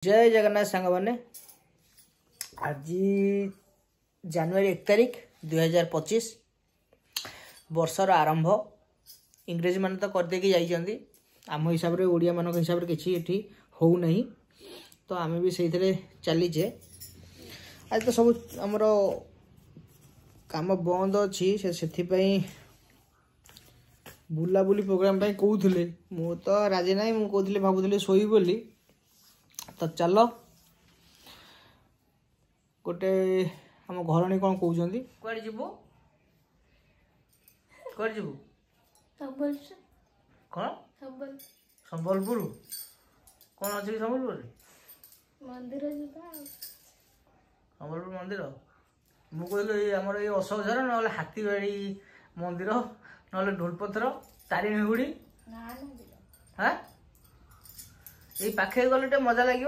जय जगन्नाथ सांग मैंने आज जनवरी 1 तारिख 2025 वर्षर आरंभ इंग्रेजी मान तो करदे जाइए आम हिसाब से ओडिया मान हिसाब से किसी हो नहीं तो आम भी से चलीचे आज तो सब आमर काम बंद अच्छी से बुलाबुली प्रोग्राम कहते मु तो राजी ना मुझे भावुली शोई बोली तो चल गोटे आम घर कौन कहते कड़े जीवु कड़े जीवु कौन संबलपुर कौन अच्छे संबलपुर मंदिर संबलपुर मंदिर मुझे आमर ये अशोकझर ना हाथीबाड़ी मंदिर ना ढोलपथर तारिणी गुड़ी हाँ ये पाखे गले मजा लगे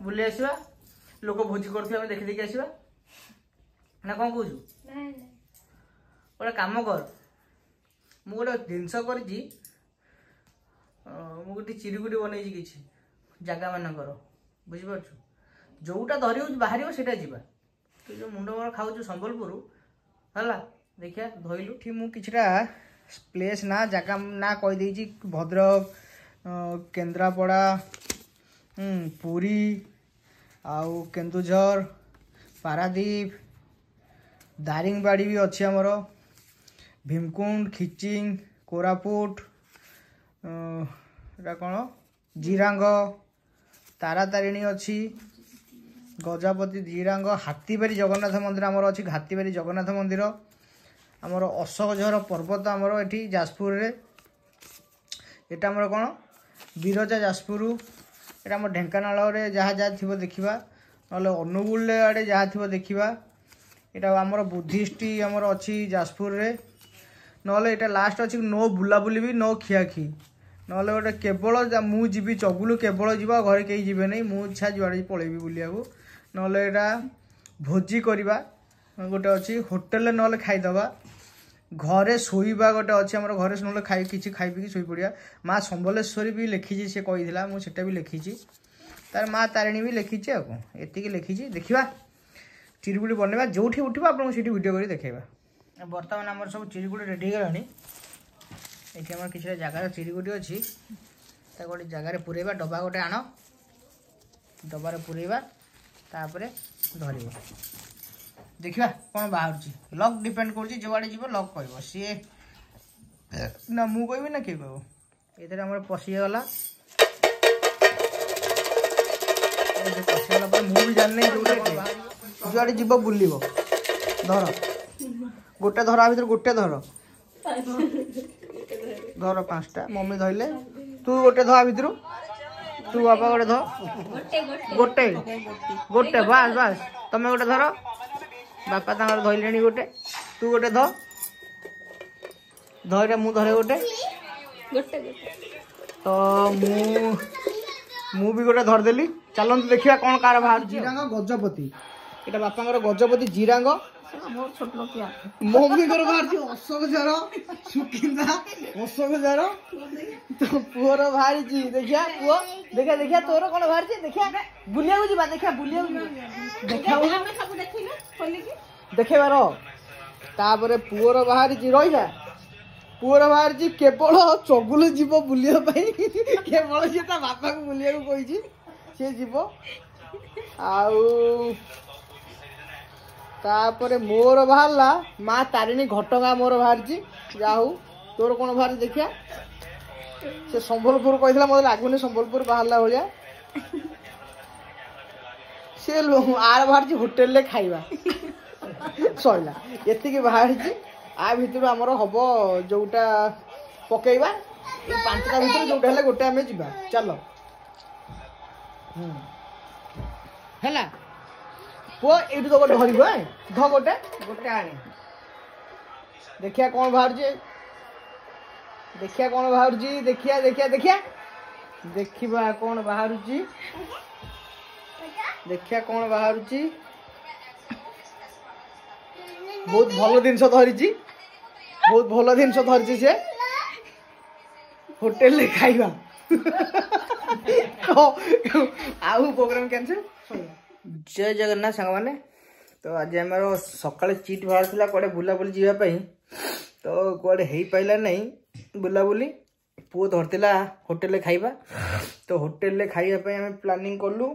बुले आसवा लोक भोजी कर देखी देखी आसवा ना कौन कौन गोटे कम कर मु गोटे जिनस कर गोटे चिरीकुटी बनई कि जगह मानकर बुझीपार जोटा धरी बाहर से तू जो मुंड मोड़ खाऊ संबलपुर है देखिया धरलु ठीक मुझा प्लेस ना जगह ना कहीदे भद्रक केन्द्रापड़ा पुरी आउ केन्दुझर पारादीप दारिंगबाड़ी भी अच्छी आमर भीमकुंड खिचिंग कोरापुट कौन जिरांग तारातारिणी अच्छी गजापति जिरांग हाथीबारी जगन्नाथ मंदिर आमर अच्छी हाथीबारी जगन्नाथ मंदिर आमर अशोकझर पर्वत आमर ये जाजपुर रे एटा आमर कौन बिरजा जाजपुर एटा आम ढेंकानाल जहाँ जहाँ थी देखा ना अनुगुल आड़े जहाँ थी देखा यहाँ आमर बुद्धिस्ट आमर अच्छी जाजपुर रे ना यहाँ लास्ट अच्छी नो बुलाबुली भी नो खियाखी ना गोटे केवल मुझी चगुलू केवल जीवा घर कहीं जीवे नहीं मुझा जुआड़े पलैबी बुलिया ना यहाँ भोजी करवा गोटे अच्छी होटेल ना खाईदबा घरे शोवा गोटे अच्छे आम घरे ना खाई कि खाई पी शोई पड़ा माँ संबलेश्वरी भी लिखी से कही मुझे भी लिखी तार माँ तारिणी भी लिखी एति लिखी देखा चिरीकुटी बनवा जो उठा आपको सीट वीडियो कर देखा बर्तमान आम सब चिरीकुटी रेडी गलानी ये आम किसी जगार चिरीकुटी अच्छी गोटे जगार पुरेबा डब्बा गोटे आण डब्बार पुरेबा तापर धरब देखा कौन बाहर लक डिपेंड कर जो आड़े जीव लक कह सी ना मु कह ना किए कह ये पशिगला पशिगला मुझे जानी जुआड़े जीव बुल धर गोटे धर भर गोटे धर धर 5टा मम्मी धरले तू गोटे धा भर तू बापा गोटे ध गोटे गोटे बास बास तमें गोटे धर बापा तांगर धरले गोटे तू गोटे धर मु धरे गोटे तो मु भी गोटे धरदेली चलते देखिए कौन कार बाहर जिरांग गजपति यहाँ बापा गजपति जिरांग मम्मी बाहर अशोकझर सुकिंदा अशोकझर तो पुअर बाहर देखिया पुओ देखा देखिया तोर कौन बाहर देखिया बुलिया जा देखा बुलिया देखेबार तापर पुअर बाहर रहा पुअर बाहर केवल चगुल जीव बुलिया केवल सी बापा को बुलिया कही सी जीव तापर मोर बाहरला माँ तारिणी घटगाँ मोर बाहर जाऊ तोर कौन बाहर देखिया से संबलपुर कही मतलब लगुनि संबलपुर बाहरला भाया सी आर बाहर होटेल रे खाइबा सैला ये बाहर आ भर आमर हम जोटा पकेबा 5टा भर जोटा गोटे आम जा चल है पुओ ये तो गोटे धरब ध गोटे गोटे आने देखिया कौन बाहर देखिया कौन बाहर देखिया देखिया देखिया देखा कौन बाहर देखिया कौन बाहर बहुत भल जिनस धरी बहुत भल जिनस धरी से होटेल खाइबा आउ प्रोग्राम कैंसिल। जय जगन्नाथ सांग मैंने तो आज आम सकाଳେ चिट बाहर कड़े बुलाबुली जावाई तो कड़े हो पारा नहीं बुलाबुली पुओ धरला होटेल खाइबा तो होटेल खाइबा आम प्लानिंग कलु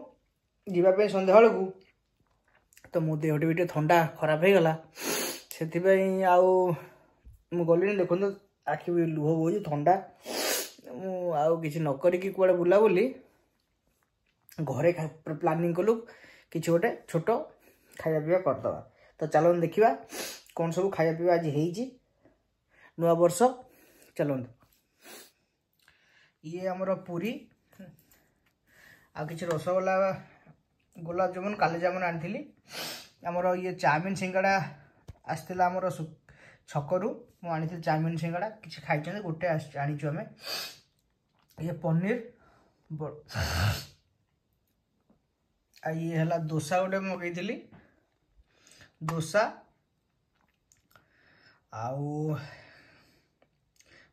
जावाई संध्या बेलू तो मो देहटी भी थंडा खराब हो गला से गली देखो आखि भी लुह बोझ थंडा मुझे नक कड़े बुलाबुली घरे प्लानिंग कलु कि गोटे छोट खाया पीवा करदे तो चलो देखा कौन सब खाया पीवा आज हो नुआ वर्ष चलो ये आमर पूरी आ कि रसगोला गुलाब जामुन काली जामुन आनी आमर ये चाउमिन सिंगाड़ा आसला आमर छकरू मुझे चाउमिन सिंगाड़ा किसी खाई गोटे आनीचु आम ये पनीर ये है दोसा गोटे मगैली दोसा आउ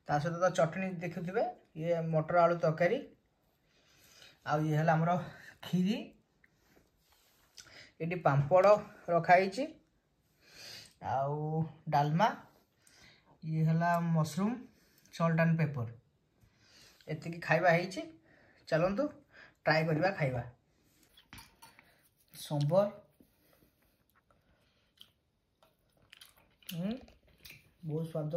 ता सहित तो चटनी देखुथे ये मटर आलू तरकारी आउ ये है आमर खीरी ये पांपड़ रखाई आउ डालमा ये है मशरूम सॉल्ट एंड पेपर एति खाइबा है चलतु ट्राए करवा खाइबा संबर बहुत स्वाद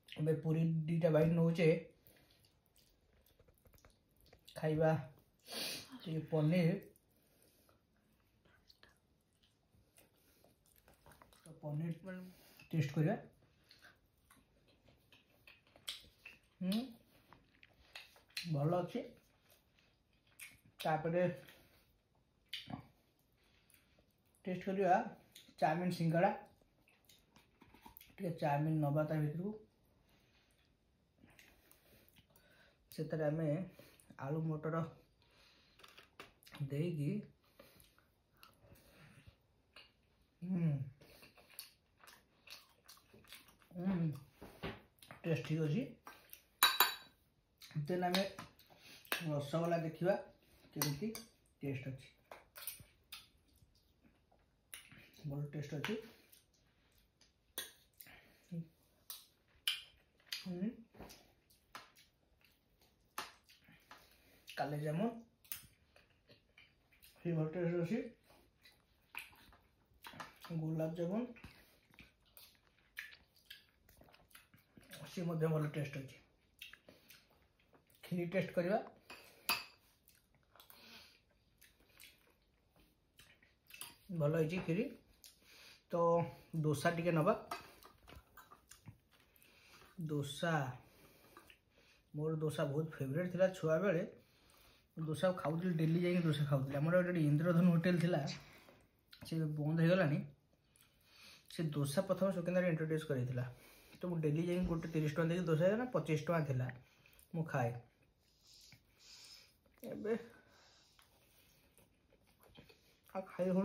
ए पूरी दीटा बाइट नौचे खाइबा ये पनीर तो पनीर टेस्ट करवा भल अच्छे तापरे टेस्ट करवा चाउमिन सिंगाड़ा टे चाउमिन नवा ता भीतर से आम आलू मटर देगी टेस्ट ठीक अच्छी देन आम रसगोला देखा केमती टेस्ट अच्छी भल टेस्ट अच्छी काली जामुन भल टेस्ट अच्छी गुलाब जामुन सी भल टेस्ट अच्छी खीरी टेस्ट करवा भल है खीरी तो दोसा टिके नवा दोसा मोर दोसा बहुत फेवरेट थिला छुआ बेले दोसा खाऊली डेली जाइए दोसा खाऊली आमर गोटे इंद्रधनु होटेल थिला से बंद हो गलानी से दोसा प्रथम सुकेन्द्र इंट्रोड्यूस करा तो मुझे डेली जाइए गोटे 30 टका देखिए दोसा ना 25 टका थिला मु खाए एबे आ खाई हो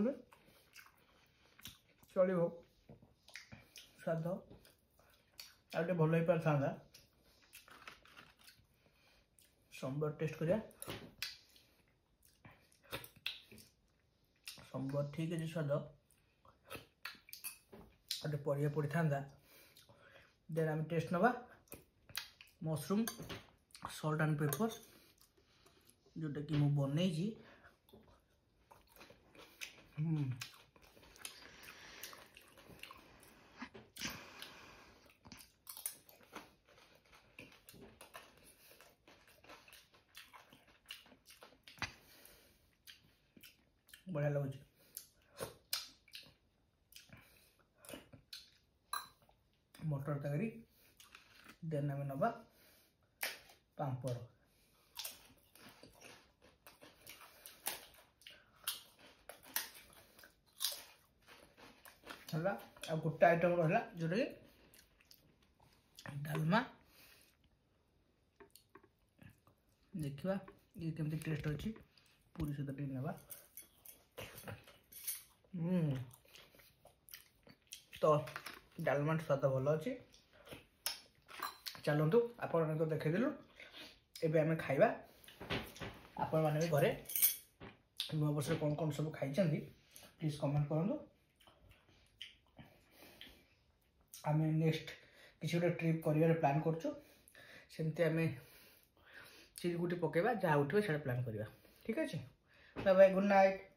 चलो स्वाद आगे भल हो पार था संबर टेस्ट करिया संबर ठीक है स्वाद आगे परिया पड़ी था देन आम टेस्ट नवा मशरूम सॉल्ट एंड पेपर जोटा कि मुझे बनई बढ़िया लगुच मटर तरकारी देन आम नवा पांपड़ है आ गोटे आइटम रहा जोटा कि डालमा देखा ये केमती टेस्ट अच्छी पूरी सहित टे ना तो डालमा स्वाद भल अच्छी चलतु आपण तो देखदेलु एबे आमे खाइबा आपण माने भी घरे नुआ वर्ष कौन कौन सब खाई प्लीज कमेंट करूँ आम नेक्स्ट किसी गोटे ट्रिप कर प्लान करमती आम चिरकुटी पकेबा जहाँ उठे से प्लान करवा ठीक अच्छे बाय बाय गुड नाइट।